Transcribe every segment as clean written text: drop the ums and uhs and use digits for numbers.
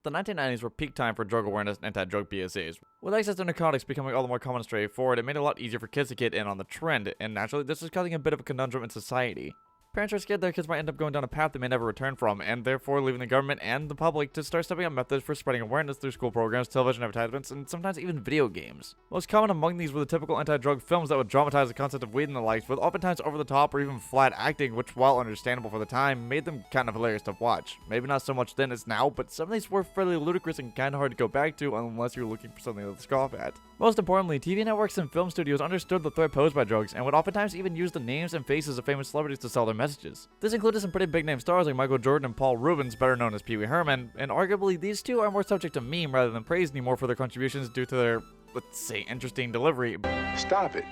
The 1990s were peak time for drug awareness and anti-drug PSAs. With access to narcotics becoming all the more common and straightforward, it made it a lot easier for kids to get in on the trend, and naturally this is causing a bit of a conundrum in society. Parents are scared their kids might end up going down a path they may never return from, and therefore leaving the government and the public to start stepping up methods for spreading awareness through school programs, television advertisements, and sometimes even video games. Most common among these were the typical anti-drug films that would dramatize the concept of weed and the likes, with oftentimes over-the-top or even flat acting, which, while understandable for the time, made them kind of hilarious to watch. Maybe not so much then as now, but some of these were fairly ludicrous and kinda hard to go back to unless you're looking for something to scoff at. Most importantly, TV networks and film studios understood the threat posed by drugs and would oftentimes even use the names and faces of famous celebrities to sell their messages. This included some pretty big name stars like Michael Jordan and Paul Rubens, better known as Pee Wee Herman, and arguably these two are more subject to meme rather than praise anymore for their contributions due to their, let's say, interesting delivery. Stop it.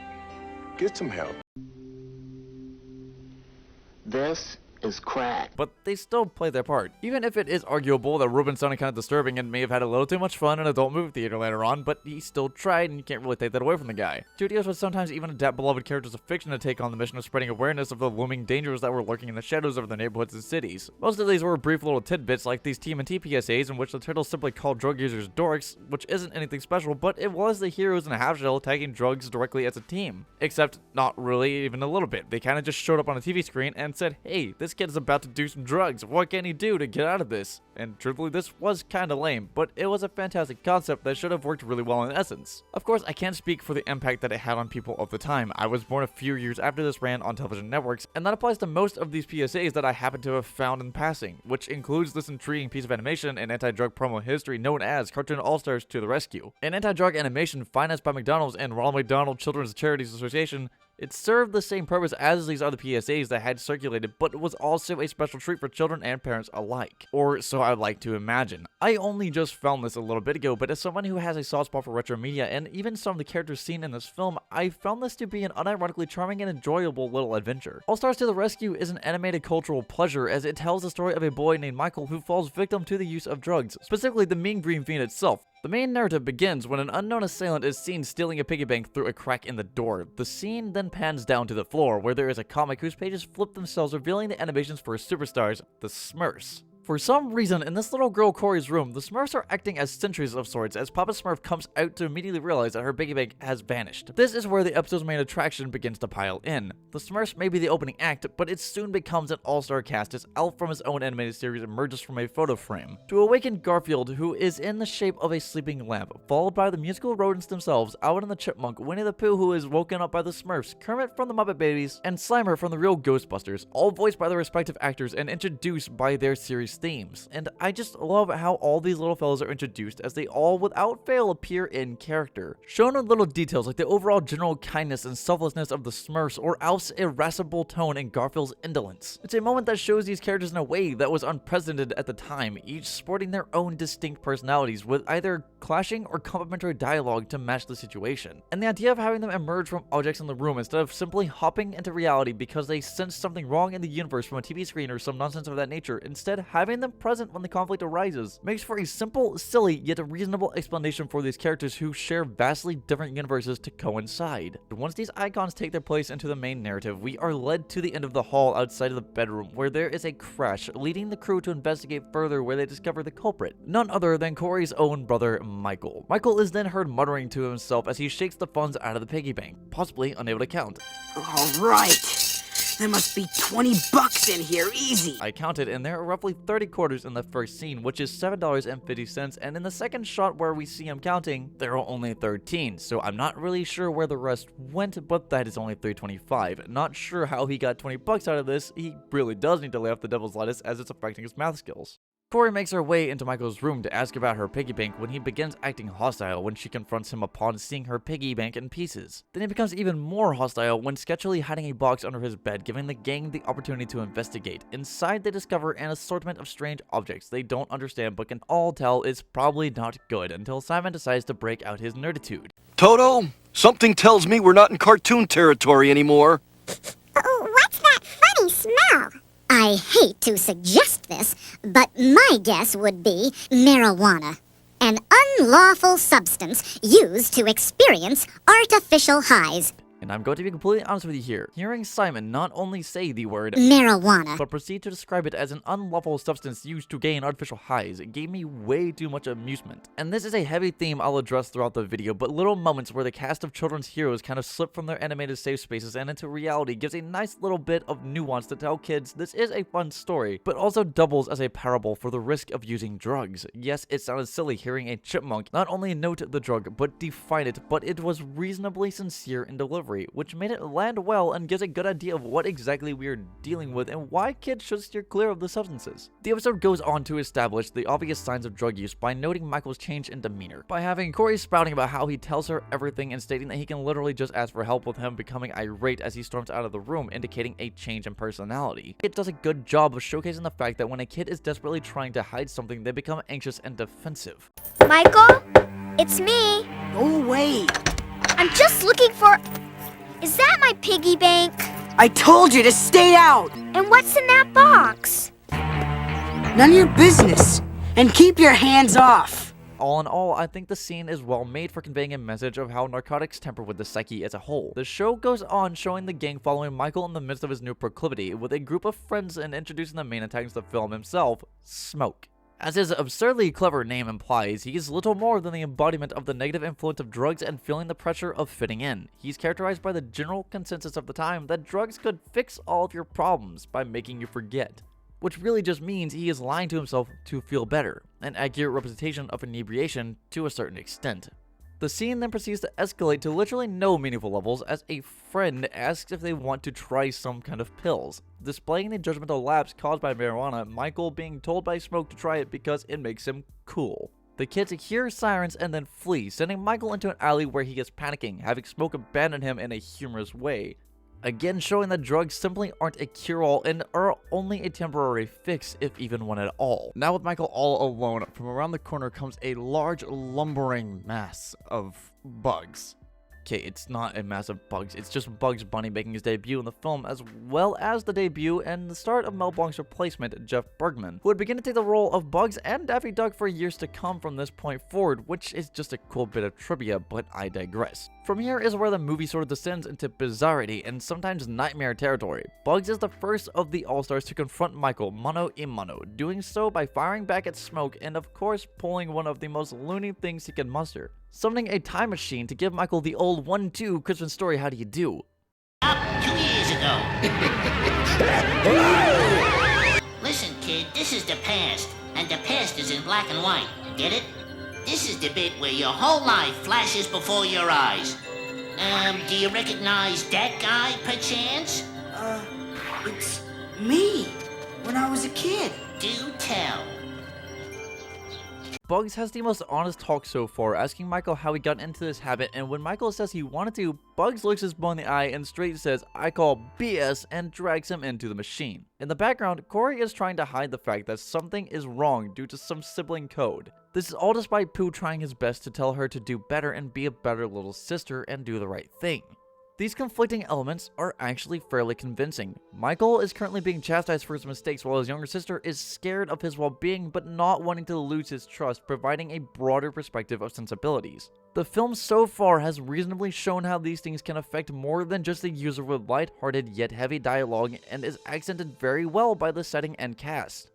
Get some help. This is crack. But they still play their part. Even if it is arguable that Rubens sounded kind of disturbing and may have had a little too much fun in an adult movie theater later on, but he still tried and you can't really take that away from the guy. Studios would sometimes even adapt beloved characters of fiction to take on the mission of spreading awareness of the looming dangers that were lurking in the shadows of their neighborhoods and cities. Most of these were brief little tidbits like these TMNT PSAs in which the turtles simply called drug users dorks, which isn't anything special, but it was the heroes in a half shell attacking drugs directly as a team. Except not really even a little bit. They kind of just showed up on a TV screen and said, hey, this kid is about to do some drugs. What can he do to get out of this? And truthfully, this was kinda lame, but it was a fantastic concept that should have worked really well in essence. Of course, I can't speak for the impact that it had on people of the time. I was born a few years after this ran on television networks, and that applies to most of these PSAs that I happen to have found in passing, which includes this intriguing piece of animation and anti-drug promo history known as Cartoon All-Stars to the Rescue. An anti-drug animation financed by McDonald's and Ronald McDonald Children's Charities Association, it served the same purpose as these other PSAs that had circulated, but it was also a special treat for children and parents alike. Or so I'd like to imagine. I only just found this a little bit ago, but as someone who has a soft spot for retro media and even some of the characters seen in this film, I found this to be an unironically charming and enjoyable little adventure. All Stars to the Rescue is an animated cultural pleasure as it tells the story of a boy named Michael who falls victim to the use of drugs, specifically the mean green fiend itself. The main narrative begins when an unknown assailant is seen stealing a piggy bank through a crack in the door. The scene then pans down to the floor, where there is a comic whose pages flip themselves, revealing the animations for superstars, the Smurfs. For some reason, in this little girl Corey's room, the Smurfs are acting as sentries of sorts as Papa Smurf comes out to immediately realize that her piggy bank has vanished. This is where the episode's main attraction begins to pile in. The Smurfs may be the opening act, but it soon becomes an all-star cast as Alf from his own animated series emerges from a photo frame to awaken Garfield, who is in the shape of a sleeping lamp, followed by the musical rodents themselves, Alvin and the Chipmunk, Winnie the Pooh, who is woken up by the Smurfs, Kermit from the Muppet Babies, and Slimer from the real Ghostbusters, all voiced by their respective actors and introduced by their series themes. And I just love how all these little fellows are introduced as they all without fail appear in character. Shown in little details like the overall general kindness and selflessness of the Smurfs or Alf's irascible tone and Garfield's indolence. It's a moment that shows these characters in a way that was unprecedented at the time, each sporting their own distinct personalities with either clashing or complementary dialogue to match the situation. And the idea of having them emerge from objects in the room instead of simply hopping into reality because they sense something wrong in the universe from a TV screen or some nonsense of that nature, instead having them present when the conflict arises, makes for a simple, silly, yet a reasonable explanation for these characters who share vastly different universes to coincide. Once these icons take their place into the main narrative, we are led to the end of the hall outside of the bedroom, where there is a crash, leading the crew to investigate further, where they discover the culprit, none other than Corey's own brother, Michael. Michael is then heard muttering to himself as he shakes the funds out of the piggy bank, possibly unable to count. All right. There must be 20 bucks in here, easy. I counted, and there are roughly 30 quarters in the first scene, which is $7.50, and in the second shot where we see him counting, there are only 13, so I'm not really sure where the rest went, but that is only $3.25. Not sure how he got 20 bucks out of this. He really does need to lay off the devil's lettuce as it's affecting his math skills. Corey makes her way into Michael's room to ask about her piggy bank when he begins acting hostile when she confronts him upon seeing her piggy bank in pieces. Then he becomes even more hostile when sketchily hiding a box under his bed, giving the gang the opportunity to investigate. Inside, they discover an assortment of strange objects they don't understand but can all tell is probably not good until Simon decides to break out his nerditude. Toto, something tells me we're not in cartoon territory anymore. What's that funny smell? I hate to suggest this, but my guess would be marijuana, an unlawful substance used to experience artificial highs. And I'm going to be completely honest with you here. Hearing Simon not only say the word marijuana, but proceed to describe it as an unlawful substance used to gain artificial highs, it gave me way too much amusement. And this is a heavy theme I'll address throughout the video, but little moments where the cast of children's heroes kind of slip from their animated safe spaces and into reality gives a nice little bit of nuance to tell kids this is a fun story, but also doubles as a parable for the risk of using drugs. Yes, it sounded silly hearing a chipmunk not only note the drug, but define it, but it was reasonably sincere in delivery, which made it land well and gives a good idea of what exactly we are dealing with and why kids should steer clear of the substances. The episode goes on to establish the obvious signs of drug use by noting Michael's change in demeanor, by having Corey spouting about how he tells her everything and stating that he can literally just ask for help, with him becoming irate as he storms out of the room, indicating a change in personality. It does a good job of showcasing the fact that when a kid is desperately trying to hide something, they become anxious and defensive. Michael? It's me. Go away. I'm just looking for... Is that my piggy bank? I told you to stay out. And what's in that box? None of your business. And keep your hands off. All in all, I think the scene is well made for conveying a message of how narcotics temper with the psyche as a whole. The show goes on showing the gang following Michael in the midst of his new proclivity, with a group of friends and introducing the main antagonist of the film himself, Smoke. As his absurdly clever name implies, he is little more than the embodiment of the negative influence of drugs and feeling the pressure of fitting in. He's characterized by the general consensus of the time that drugs could fix all of your problems by making you forget, which really just means he is lying to himself to feel better, an accurate representation of inebriation to a certain extent. The scene then proceeds to escalate to literally no meaningful levels as a friend asks if they want to try some kind of pills, displaying the judgmental lapse caused by marijuana, Michael being told by Smoke to try it because it makes him cool. The kids hear sirens and then flee, sending Michael into an alley where he gets panicking, having Smoke abandon him in a humorous way. Again, showing that drugs simply aren't a cure-all and are only a temporary fix, if even one at all. Now with Michael all alone, from around the corner comes a large, lumbering mass of bugs. Okay, it's not a mass of bugs, it's just Bugs Bunny making his debut in the film, as well as the debut and the start of Mel Blanc's replacement, Jeff Bergman, who would begin to take the role of Bugs and Daffy Duck for years to come from this point forward, which is just a cool bit of trivia, but I digress. From here is where the movie sort of descends into bizarrity and sometimes nightmare territory. Bugs is the first of the All-Stars to confront Michael mano a mano, doing so by firing back at Smoke and of course pulling one of the most loony things he can muster, summoning a time machine to give Michael the old 1-2 Christmas story how do you do. Up 2 years ago. Listen, kid, this is the past, and the past is in black and white. Get it? This is the bit where your whole life flashes before your eyes. Do you recognize that guy, perchance? It's me. When I was a kid. Do tell. Bugs has the most honest talk so far, asking Michael how he got into this habit, and when Michael says he wanted to, Bugs looks his boy in the eye and straight says, "I call BS," and drags him into the machine. In the background, Corey is trying to hide the fact that something is wrong due to some sibling code. This is all despite Pooh trying his best to tell her to do better and be a better little sister and do the right thing. These conflicting elements are actually fairly convincing. Michael is currently being chastised for his mistakes while his younger sister is scared of his well-being but not wanting to lose his trust, providing a broader perspective of sensibilities. The film so far has reasonably shown how these things can affect more than just the user with light-hearted yet heavy dialogue, and is accented very well by the setting and cast.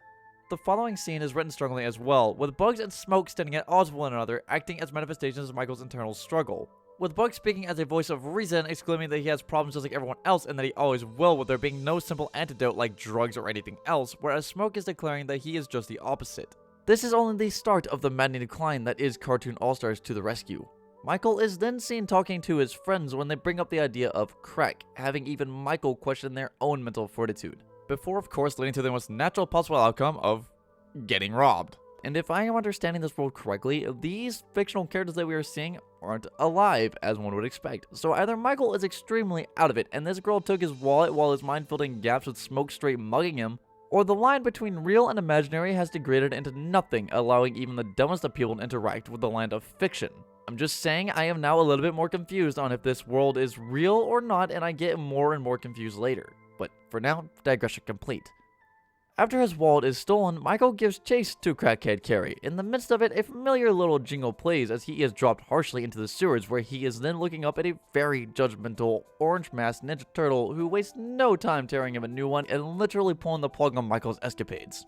The following scene is written strongly as well, with Bugs and Smoke standing at odds with one another, acting as manifestations of Michael's internal struggle, with Bugs speaking as a voice of reason, exclaiming that he has problems just like everyone else and that he always will, with there being no simple antidote like drugs or anything else, whereas Smoke is declaring that he is just the opposite. This is only the start of the maddening decline that is Cartoon All-Stars to the rescue. Michael is then seen talking to his friends when they bring up the idea of crack, having even Michael question their own mental fortitude, before of course leading to the most natural possible outcome of getting robbed. And if I am understanding this world correctly, these fictional characters that we are seeing aren't alive, as one would expect. So either Michael is extremely out of it, and this girl took his wallet while his mind filled in gaps with Smoke straight mugging him, or the line between real and imaginary has degraded into nothing, allowing even the dumbest of people to interact with the land of fiction. I'm just saying I am now a little bit more confused on if this world is real or not, and I get more and more confused later. But for now, digression complete. After his wallet is stolen, Michael gives chase to crackhead Carrie. In the midst of it, a familiar little jingle plays as he is dropped harshly into the sewers, where he is then looking up at a very judgmental, orange-masked Ninja Turtle who wastes no time tearing him a new one and literally pulling the plug on Michael's escapades.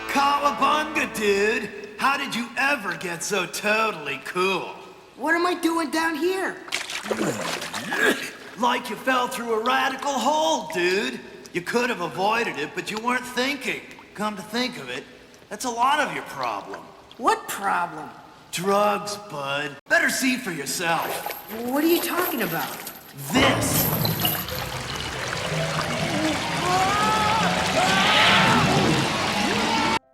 Cowabunga, dude! How did you ever get so totally cool? What am I doing down here? Like you fell through a radical hole, dude. You could have avoided it, but you weren't thinking. Come to think of it, that's a lot of your problem. What problem? Drugs, bud. Better see for yourself. What are you talking about? This.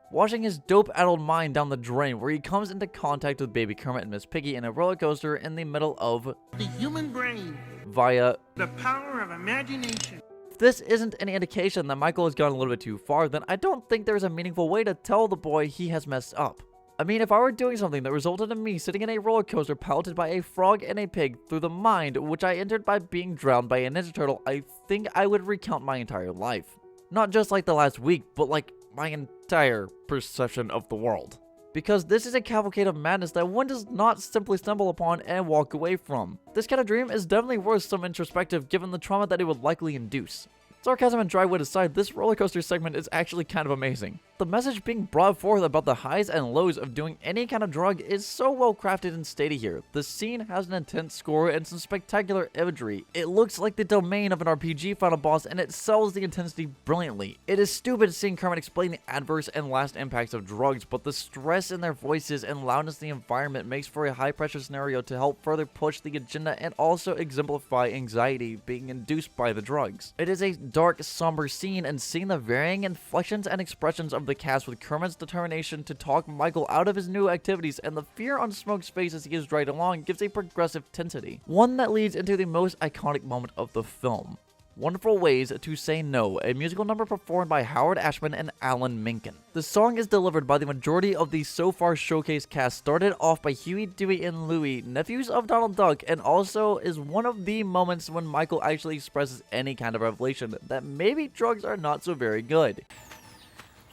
Washing his dope-addled mind down the drain, where he comes into contact with Baby Kermit and Miss Piggy in a roller coaster in the middle of the human brain via the power of imagination. If this isn't any indication that Michael has gone a little bit too far, then I don't think there's a meaningful way to tell the boy he has messed up. I mean, if I were doing something that resulted in me sitting in a roller coaster piloted by a frog and a pig through the mind, which I entered by being drowned by a Ninja Turtle, I think I would recount my entire life. Not just like the last week, but like my entire perception of the world. Because this is a cavalcade of madness that one does not simply stumble upon and walk away from. This kind of dream is definitely worth some introspective given the trauma that it would likely induce. Sarcasm and dry wit aside, this roller coaster segment is actually kind of amazing. The message being brought forth about the highs and lows of doing any kind of drug is so well crafted and stated here. The scene has an intense score and some spectacular imagery. It looks like the domain of an RPG final boss, and it sells the intensity brilliantly. It is stupid seeing Kermit explain the adverse and last impacts of drugs, but the stress in their voices and loudness of the environment makes for a high pressure scenario to help further push the agenda and also exemplify anxiety being induced by the drugs. It is a dark, somber scene, and seeing the varying inflections and expressions of the cast with Kermit's determination to talk Michael out of his new activities and the fear on Smoke's face as he is dragged along gives a progressive tensity. One that leads into the most iconic moment of the film. Wonderful Ways to Say No, a musical number performed by Howard Ashman and Alan Menken. The song is delivered by the majority of the so far showcase cast, started off by Huey, Dewey, and Louie, nephews of Donald Duck, and also is one of the moments when Michael actually expresses any kind of revelation that maybe drugs are not so very good.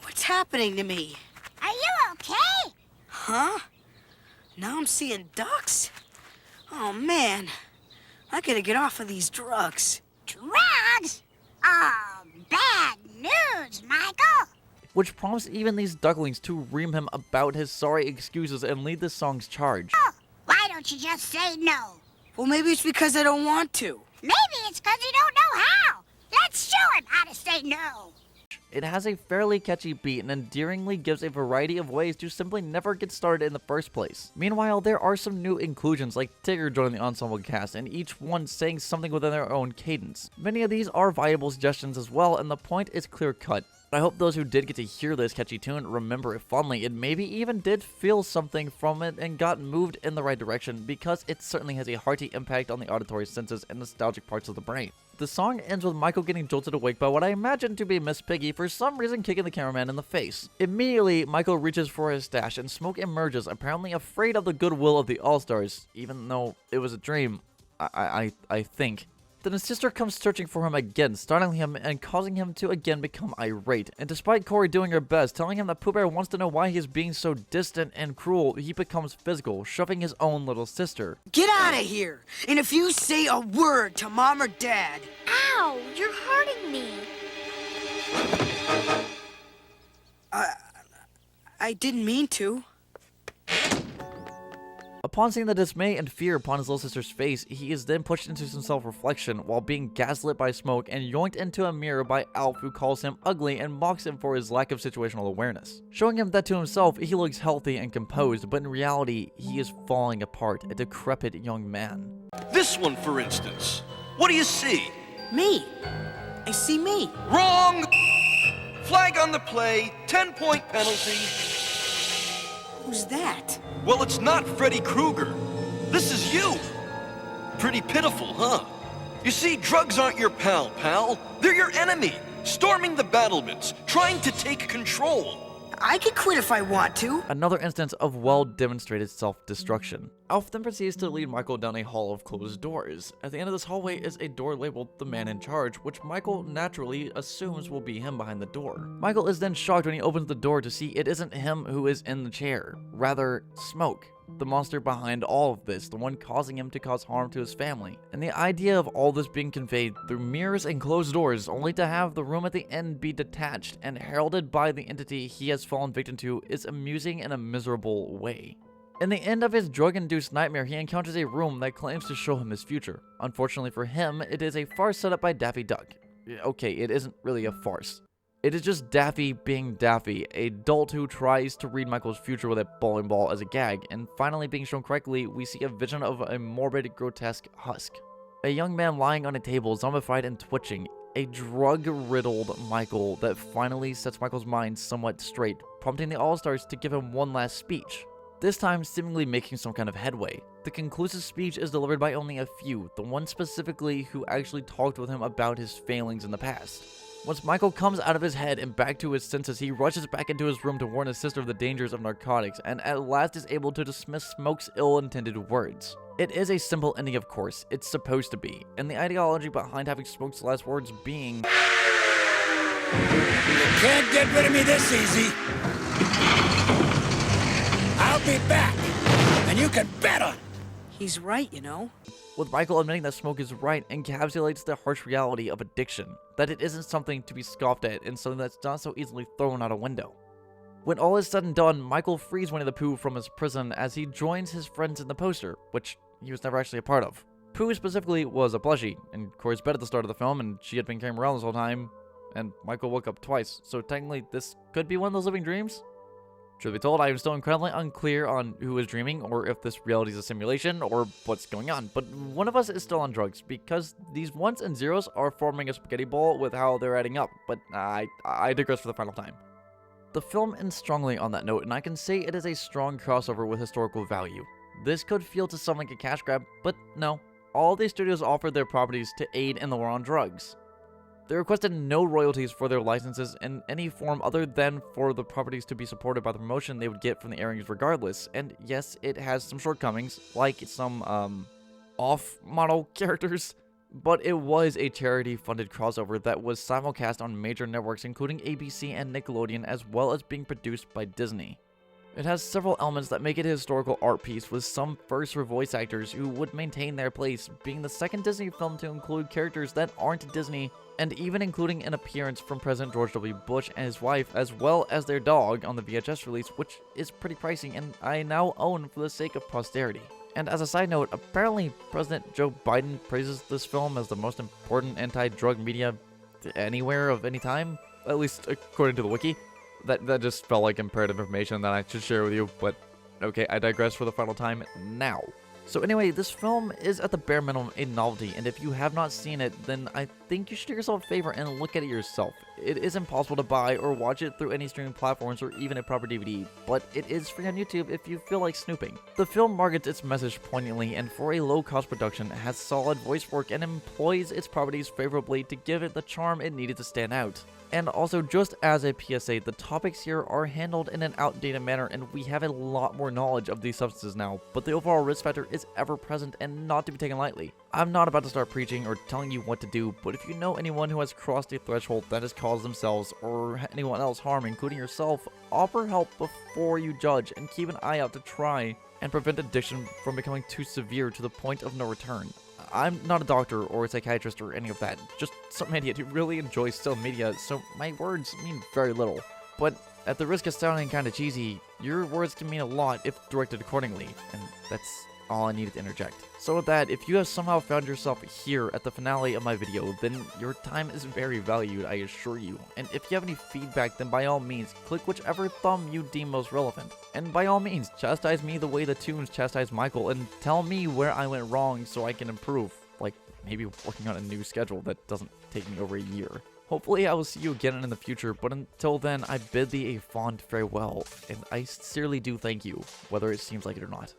What's happening to me? Are you okay? Huh? Now I'm seeing ducks? Oh man, I gotta get off of these drugs. Drugs? Oh, bad news, Michael. Which prompts even these ducklings to ream him about his sorry excuses and lead the song's charge. Oh, why don't you just say no? Well, maybe it's because I don't want to. Maybe it's because you don't know how. Let's show him how to say no. It has a fairly catchy beat and endearingly gives a variety of ways to simply never get started in the first place. Meanwhile, there are some new inclusions like Tigger joining the ensemble cast and each one saying something within their own cadence. Many of these are viable suggestions as well, and the point is clear cut. I hope those who did get to hear this catchy tune remember it fondly and maybe even did feel something from it and got moved in the right direction, because it certainly has a hearty impact on the auditory senses and nostalgic parts of the brain. The song ends with Michael getting jolted awake by what I imagine to be Miss Piggy for some reason kicking the cameraman in the face. Immediately, Michael reaches for his stash and Smoke emerges, apparently afraid of the goodwill of the All-Stars, even though it was a dream, I think. Then his sister comes searching for him again, startling him and causing him to again become irate. And despite Corey doing her best, telling him that Pooh Bear wants to know why he is being so distant and cruel, he becomes physical, shoving his own little sister. Get out of here! And if you say a word to Mom or Dad... Ow! You're hurting me. I didn't mean to. Upon seeing the dismay and fear upon his little sister's face, he is then pushed into some self-reflection while being gaslit by Smoke and yoinked into a mirror by Alf, who calls him ugly and mocks him for his lack of situational awareness. Showing him that to himself he looks healthy and composed, but in reality he is falling apart, a decrepit young man. This one, for instance. What do you see? Me. I see me. Wrong! Flag on the play, 10-point penalty. Who's that? Well, it's not Freddy Krueger. This is you. Pretty pitiful, huh? You see, drugs aren't your pal. They're your enemy, storming the battlements, trying to take control. I could quit if I want to. Another instance of well-demonstrated self-destruction. Alf then proceeds to lead Michael down a hall of closed doors. At the end of this hallway is a door labeled the man in charge, which Michael naturally assumes will be him behind the door. Michael is then shocked when he opens the door to see it isn't him who is in the chair, rather Smoke, the monster behind all of this, the one causing him to cause harm to his family. And the idea of all this being conveyed through mirrors and closed doors, only to have the room at the end be detached and heralded by the entity he has fallen victim to, is amusing in a miserable way. In the end of his drug-induced nightmare, he encounters a room that claims to show him his future. Unfortunately for him, it is a farce set up by Daffy Duck. Okay, it isn't really a farce. It is just Daffy being Daffy, a dolt who tries to read Michael's future with a bowling ball as a gag, and finally being shown correctly, we see a vision of a morbid, grotesque husk. A young man lying on a table, zombified and twitching. A drug-riddled Michael that finally sets Michael's mind somewhat straight, prompting the All-Stars to give him one last speech. This time seemingly making some kind of headway. The conclusive speech is delivered by only a few, the one specifically who actually talked with him about his failings in the past. Once Michael comes out of his head and back to his senses, he rushes back into his room to warn his sister of the dangers of narcotics, and at last is able to dismiss Smoke's ill-intended words. It is a simple ending, of course, it's supposed to be, and the ideology behind having Smoke's last words being, "You can't get rid of me this easy. I'll be back, and you can bet on it." He's right, you know. with Michael admitting that Smoke is right, encapsulates the harsh reality of addiction, that it isn't something to be scoffed at and something that's not so easily thrown out a window. When all is said and done, Michael frees Winnie the Pooh from his prison as he joins his friends in the poster, which he was never actually a part of. Pooh specifically was a plushie in Corey's bed at the start of the film, and she had been carrying him around this whole time, and Michael woke up twice, so technically this could be one of those living dreams? Truth be told, I am still incredibly unclear on who is dreaming, or if this reality is a simulation, or what's going on, but one of us is still on drugs, because these ones and zeros are forming a spaghetti bowl with how they're adding up, but I digress for the final time. The film ends strongly on that note, and I can say it is a strong crossover with historical value. This could feel to some like a cash grab, but no. All these studios offered their properties to aid in the war on drugs. They requested no royalties for their licenses in any form other than for the properties to be supported by the promotion they would get from the airings regardless, and yes, it has some shortcomings, like some, off-model characters, but it was a charity-funded crossover that was simulcast on major networks including ABC and Nickelodeon, as well as being produced by Disney. It has several elements that make it a historical art piece, with some first for voice actors who would maintain their place, being the second Disney film to include characters that aren't Disney, and even including an appearance from President George W. Bush and his wife, as well as their dog on the VHS release, which is pretty pricey and I now own for the sake of posterity. And as a side note, apparently President Joe Biden praises this film as the most important anti-drug media anywhere of any time, at least according to the wiki. That just felt like imperative information that I should share with you, but okay, I digress for the final time now. So anyway, this film is at the bare minimum a novelty, and if you have not seen it, then I think you should do yourself a favor and look at it yourself. It is impossible to buy or watch it through any streaming platforms or even a proper DVD, but it is free on YouTube if you feel like snooping. The film markets its message poignantly, and for a low-cost production, has solid voice work and employs its properties favorably to give it the charm it needed to stand out. And also, just as a PSA, the topics here are handled in an outdated manner, and we have a lot more knowledge of these substances now, but the overall risk factor is ever present and not to be taken lightly. I'm not about to start preaching or telling you what to do, but if you know anyone who has crossed a threshold that has caused themselves or anyone else harm, including yourself, offer help before you judge, and keep an eye out to try and prevent addiction from becoming too severe to the point of no return. I'm not a doctor or a psychiatrist or any of that, just some idiot who really enjoys still media, so my words mean very little. But at the risk of sounding kinda cheesy, your words can mean a lot if directed accordingly, and that's all I needed to interject. So with that, if you have somehow found yourself here at the finale of my video, then your time is very valued, I assure you. And if you have any feedback, then by all means, click whichever thumb you deem most relevant. And by all means, chastise me the way the Toons chastise Michael, and tell me where I went wrong so I can improve. Like, maybe working on a new schedule that doesn't take me over a year. Hopefully I will see you again in the future, but until then, I bid thee a fond farewell, and I sincerely do thank you, whether it seems like it or not.